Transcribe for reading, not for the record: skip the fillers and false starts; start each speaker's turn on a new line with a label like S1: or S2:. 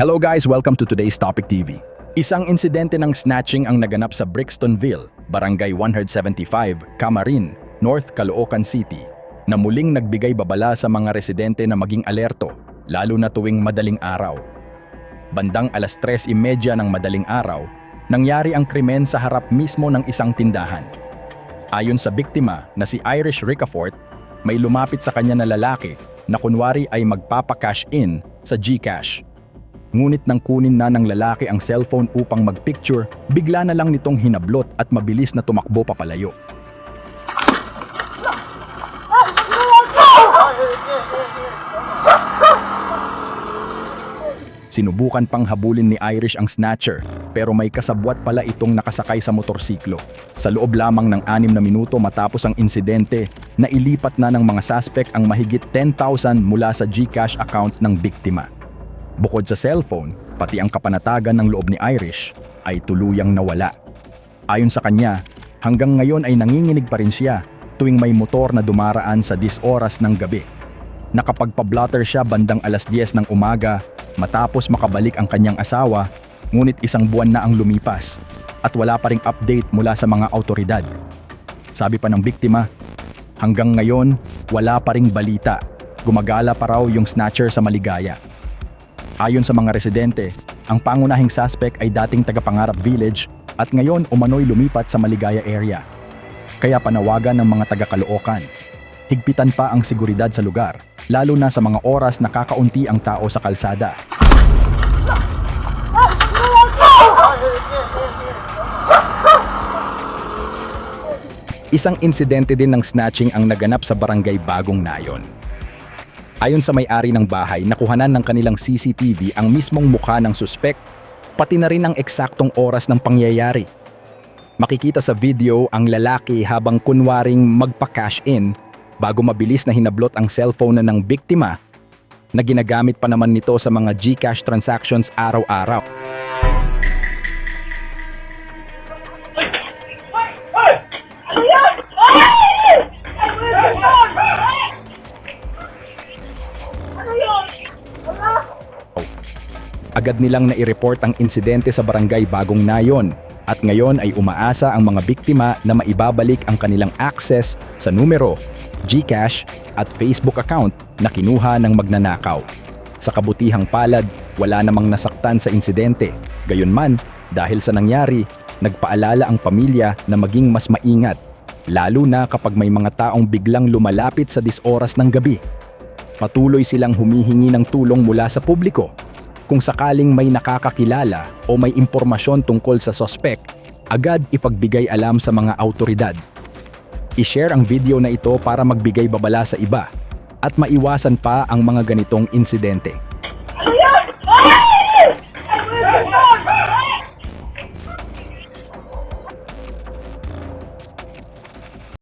S1: Hello guys, welcome to today's Topic TV. Isang insidente ng snatching ang naganap sa Brixtonville, Barangay 175, Camarin, North Caloocan City, na muling nagbigay babala sa mga residente na maging alerto, lalo na tuwing madaling araw. Bandang 3:30 ng madaling araw, nangyari ang krimen sa harap mismo ng isang tindahan. Ayon sa biktima na si Irish Ricafort, may lumapit sa kanya na lalaki na kunwari ay magpapa-cash in sa GCash. Ngunit nang kunin na ng lalaki ang cellphone upang magpicture, bigla na lang nitong hinablot at mabilis na tumakbo papalayo. Sinubukan pang habulin ni Irish ang snatcher, pero may kasabwat pala itong nakasakay sa motorsiklo. Sa loob lamang ng 6 na minuto matapos ang insidente, nailipat na ng mga suspect ang mahigit 10,000 mula sa GCash account ng biktima. Bukod sa cellphone, pati ang kapanatagan ng loob ni Irish ay tuluyang nawala. Ayon sa kanya, hanggang ngayon ay nanginginig pa rin siya tuwing may motor na dumaraan sa 10 oras ng gabi. Nakapagpa-blotter siya bandang 10:00 ng umaga matapos makabalik ang kanyang asawa, ngunit 1 buwan na ang lumipas at wala pa ring update mula sa mga awtoridad. Sabi pa ng biktima, hanggang ngayon wala pa ring balita, gumagala pa raw yung snatcher sa Maligaya. Ayon sa mga residente, ang pangunahing suspect ay dating taga-Pangarap Village at ngayon umano'y lumipat sa Maligaya area. Kaya panawagan ng mga taga-Caloocan, higpitan pa ang seguridad sa lugar, lalo na sa mga oras na kakaunti ang tao sa kalsada. Isang insidente din ng snatching ang naganap sa Barangay Bagong Nayon. Ayon sa may-ari ng bahay, nakuhanan ng kanilang CCTV ang mismong mukha ng suspect, pati na rin ang eksaktong oras ng pangyayari. Makikita sa video ang lalaki habang kunwaring magpa-cash in bago mabilis na hinablot ang cellphone na ng biktima na ginagamit pa naman nito sa mga GCash transactions araw-araw. Agad nilang nai-report ang insidente sa Barangay Bagong Nayon at ngayon ay umaasa ang mga biktima na maibabalik ang kanilang access sa numero, GCash at Facebook account na kinuha ng magnanakaw. Sa kabutihang palad, wala namang nasaktan sa insidente. Gayunman, dahil sa nangyari, nagpaalala ang pamilya na maging mas maingat, lalo na kapag may mga taong biglang lumalapit sa 10 oras ng gabi. Patuloy silang humihingi ng tulong mula sa publiko. Kung sakaling may nakakakilala o may impormasyon tungkol sa suspect, agad ipagbigay alam sa mga awtoridad. I-share ang video na ito para magbigay babala sa iba at maiwasan pa ang mga ganitong insidente.